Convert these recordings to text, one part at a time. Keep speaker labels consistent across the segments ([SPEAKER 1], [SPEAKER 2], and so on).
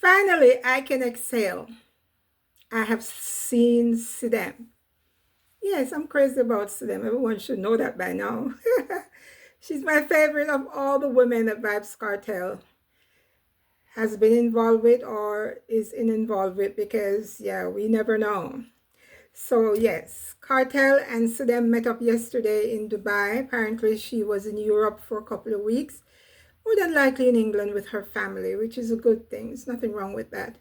[SPEAKER 1] Finally, I can exhale. I have seen Sidem. Yes, I'm crazy about Sidem. Everyone should know that by now. She's my favorite of all the women that Vybzkartel has been involved with or is involved with because, yeah, we never know. So, yes, Kartel and Sidem met up yesterday in Dubai. Apparently, she was in Europe for a couple of weeks, more than likely in England with her family, which is a good thing. There's nothing wrong with that.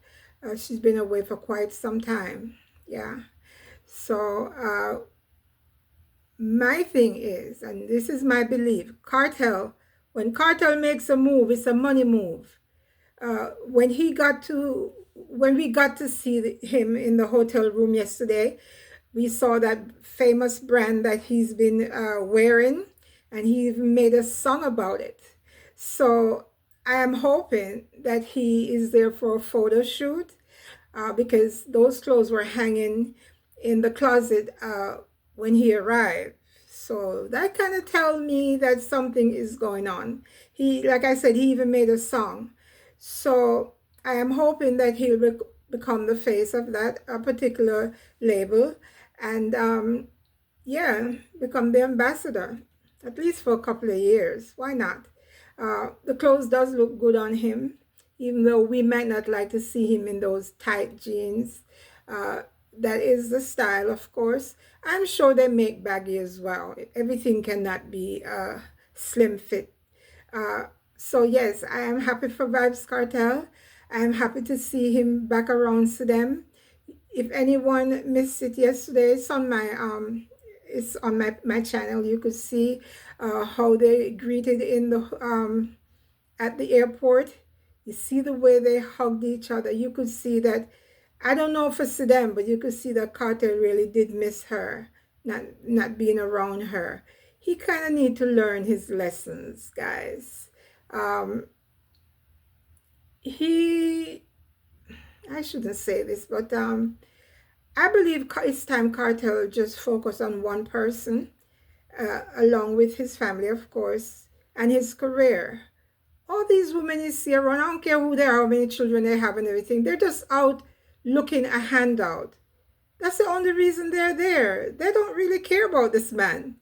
[SPEAKER 1] She's been away for quite some time. Yeah. So, my thing is, and this is my belief, Kartel, when Kartel makes a move, it's a money move. When we got to see him in the hotel room yesterday, we saw that famous brand that he's been wearing, and he even made a song about it. So I am hoping that he is there for a photo shoot because those clothes were hanging in the closet when he arrived. So that kind of tells me that something is going on. He, like I said, he even made a song. So I am hoping that he'll become the face of that particular label and yeah, become the ambassador, at least for a couple of years. Why not? The clothes does look good on him, even though we might not like to see him in those tight jeans. That is the style, of course. I'm sure they make baggy as well. Everything cannot be slim fit. So yes, I am happy for Vybzkartel. I am happy to see him back around to them. If anyone missed it yesterday, it's on my channel. You could see how they greeted in the at the airport. You see the way they hugged each other. You could see that, I don't know for Sidem, but you could see that Kartel really did miss her, not being around her. He kind of need to learn his lessons, guys. I shouldn't say this, but I believe it's time Kartel just focus on one person, along with his family, of course, and his career. All these women you see around, I don't care who they are, how many children they have and everything, they're just out looking a handout. That's the only reason they're there. They don't really care about this man.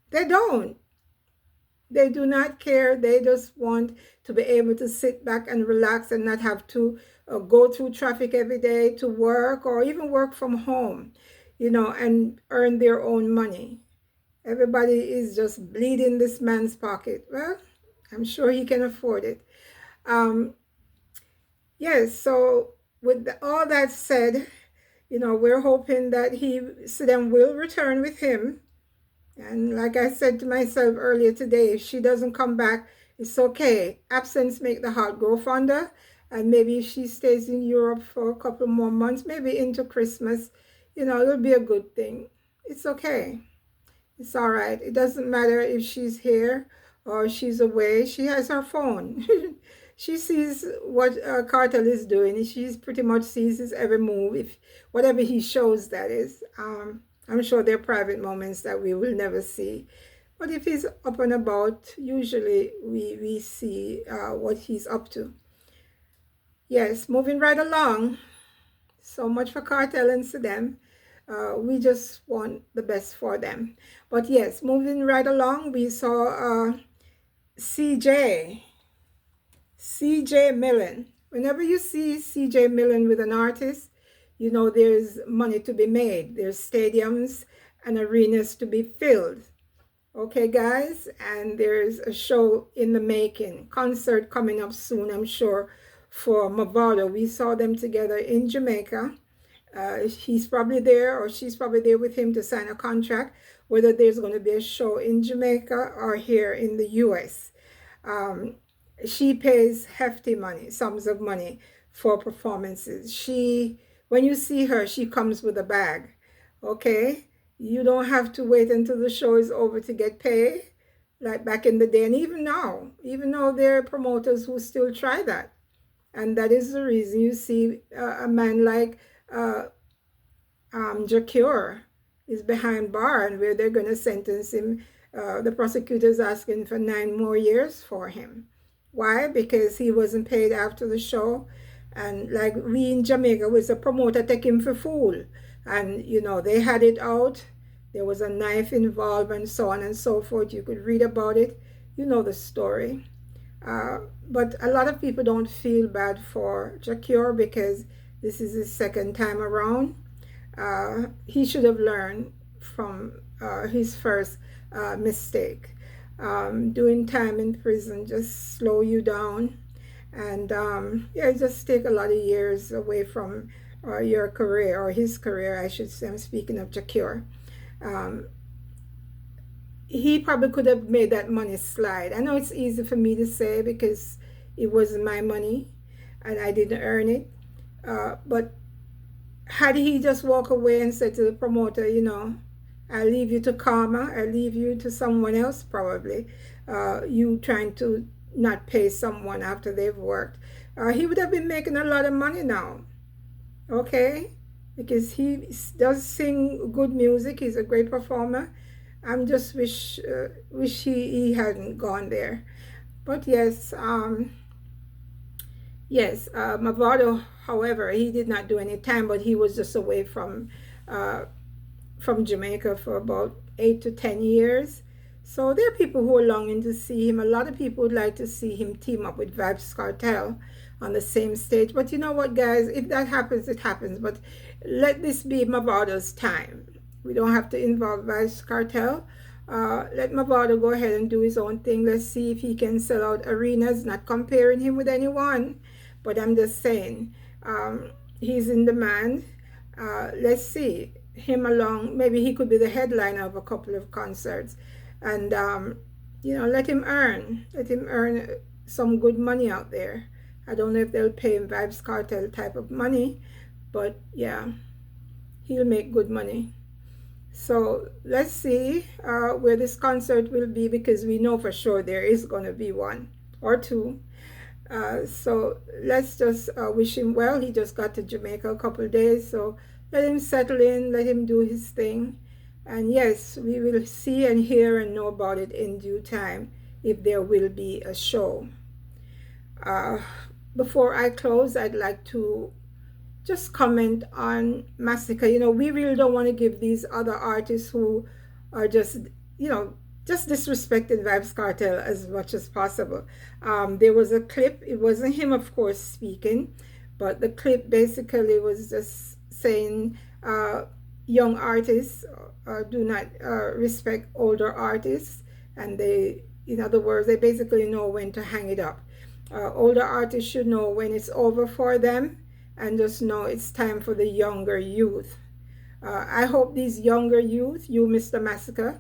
[SPEAKER 1] They don't. They do not care. They just want to be able to sit back and relax and not have to go through traffic every day to work or even work from home, and earn their own money. Everybody is just bleeding this man's pocket. Well, I'm sure he can afford it. Yes, so with all that said, we're hoping that Sidem will return with him. And like I said to myself earlier today, if she doesn't come back, it's okay. Absence make the heart grow fonder. And maybe if she stays in Europe for a couple more months, maybe into Christmas, it'll be a good thing. It's okay. It's all right. It doesn't matter if she's here or she's away. She has her phone. She sees what Kartel is doing. She pretty much sees his every move, if whatever he shows, that is. I'm sure there are private moments that we will never see. But if he's up and about, usually we see what he's up to. Yes, moving right along. So much for Kartel and Sidem. We just want the best for them. But yes, moving right along, we saw CJ Millen. Whenever you see CJ Millen with an artist, there's money to be made. There's stadiums and arenas to be filled. Okay, guys, and there's a show in the making. Concert coming up soon, I'm sure, for Mavado. We saw them together in Jamaica. He's probably there or she's probably there with him to sign a contract, whether there's going to be a show in Jamaica or here in the US. She pays hefty money, sums of money for performances. When you see her, she comes with a bag, okay? You don't have to wait until the show is over to get paid, like back in the day. And even now, there are promoters who still try that. And that is the reason you see a man like Jacure is behind bar, and where they're going to sentence him. The prosecutor's asking for 9 more years for him. Why? Because he wasn't paid after the show. And like we in Jamaica was a promoter take him for fool. And they had it out. There was a knife involved and so on and so forth. You could read about it. You know the story. But a lot of people don't feel bad for Jacure because this is his second time around. He should have learned from his first mistake. Doing time in prison just slow you down, and it just take a lot of years away from your career, or his career, I should say. I'm speaking of Jacure. He probably could have made that money slide. I know it's easy for me to say because it wasn't my money and I didn't earn it. But had he just walk away and said to the promoter, I leave you to karma, I leave you to someone else, probably, you trying to not pay someone after they've worked, he would have been making a lot of money now, okay? Because he does sing good music, he's a great performer. I'm just wish he hadn't gone there. But yes, Mavado, however, he did not do any time, but he was just away from Jamaica for about 8 to 10 years. So there are people who are longing to see him. A lot of people would like to see him team up with Vybzkartel on the same stage. But you know what, guys? If that happens, it happens. But let this be Mavado's time. We don't have to involve Vybzkartel. Let Mavado go ahead and do his own thing. Let's see if he can sell out arenas. Not comparing him with anyone, but I'm just saying he's in demand. Let's see him along. Maybe he could be the headliner of a couple of concerts, and let him earn some good money out there. I don't know if they'll pay him Vybzkartel type of money, but yeah, he'll make good money. So let's see where this concert will be, because we know for sure there is going to be one or two. So let's just wish him well. He just got to Jamaica a couple of days, so let him settle in, let him do his thing. And yes, we will see and hear and know about it in due time if there will be a show. Before I close, I'd like to just comment on Massacre. We really don't want to give these other artists who are just disrespecting Vybzkartel as much as possible. There was a clip. It wasn't him, of course, speaking, but the clip basically was just saying young artists do not respect older artists, and they, in other words, they basically know when to hang it up. Older artists should know when it's over for them, and just know it's time for the younger youth. I hope these younger youth, you Mr. Massacre,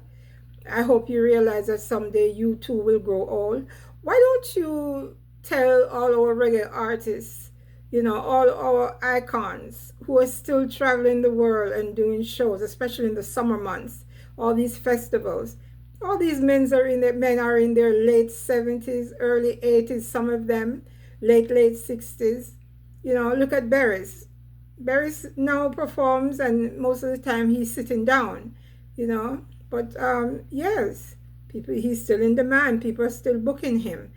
[SPEAKER 1] I hope you realize that someday you too will grow old. Why don't you tell all our reggae artists, all our icons who are still traveling the world and doing shows, especially in the summer months, all these festivals, all these men are in their late 70s, early 80s, some of them, late 60s. Look at Barris. Barris now performs, and most of the time he's sitting down, But yes, he's still in demand. People are still booking him.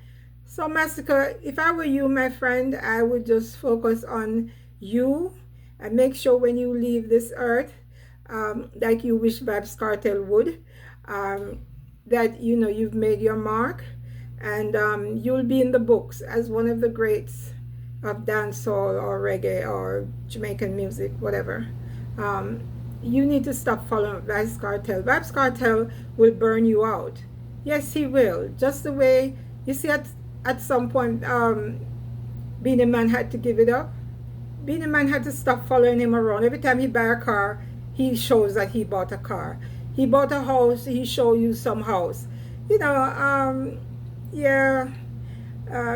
[SPEAKER 1] So Massacre, if I were you, my friend, I would just focus on you and make sure when you leave this earth, like you wish Vybzkartel would, that you've made your mark, and you'll be in the books as one of the greats of dancehall or reggae or Jamaican music, whatever. You need to stop following Vybzkartel. Vybzkartel will burn you out. Yes, he will. Just the way, you see, at some point, Beenie Man had to give it up. Beenie Man had to stop following him around. Every time he buy a car, he shows that he bought a car. He bought a house, he show you some house. Yeah.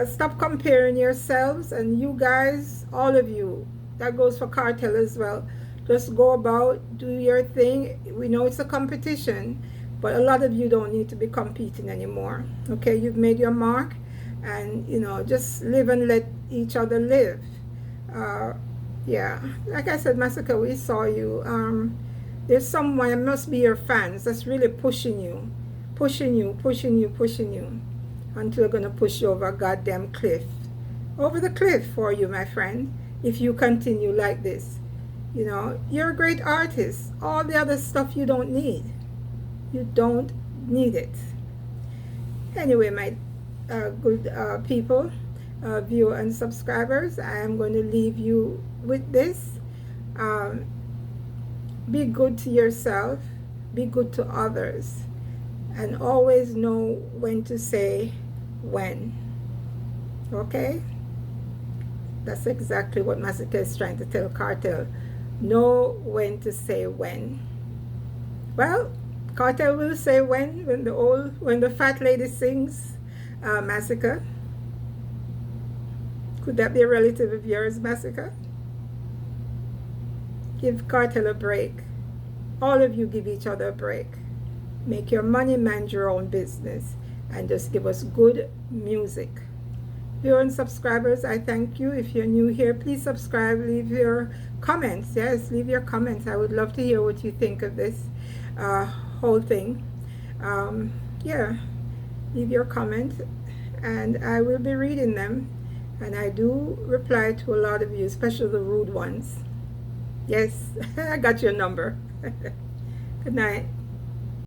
[SPEAKER 1] Stop comparing yourselves, and you guys, all of you, that goes for Kartel as well. Just go about, do your thing. We know it's a competition, but a lot of you don't need to be competing anymore. Okay, you've made your mark, and just live and let each other live. Yeah, like I said, Massacre, we saw you. There's someone, it must be your fans, that's really pushing you, until they're going to push you over a goddamn cliff. over the cliff for you, my friend, if you continue like this. You know, you're a great artist. All the other stuff you don't need. You don't need it. Anyway, my good people, viewer and subscribers, I am going to leave you with this. Be good to yourself. Be good to others. And always know when to say when. Okay? That's exactly what Massacre is trying to tell Kartel. Know when to say when. Well, Kartel will say when the fat lady sings Massacre. Could that be a relative of yours, Massacre? Give Kartel a break. All of you give each other a break. Make your money, mind your own business, and just give us good music. Viewer and subscribers, I thank you. If you're new here, please subscribe. Leave your comments. Yes, leave your comments. I would love to hear what you think of this whole thing. Yeah, leave your comments, and I will be reading them. And I do reply to a lot of you, especially the rude ones. Yes, I got your number. Good night.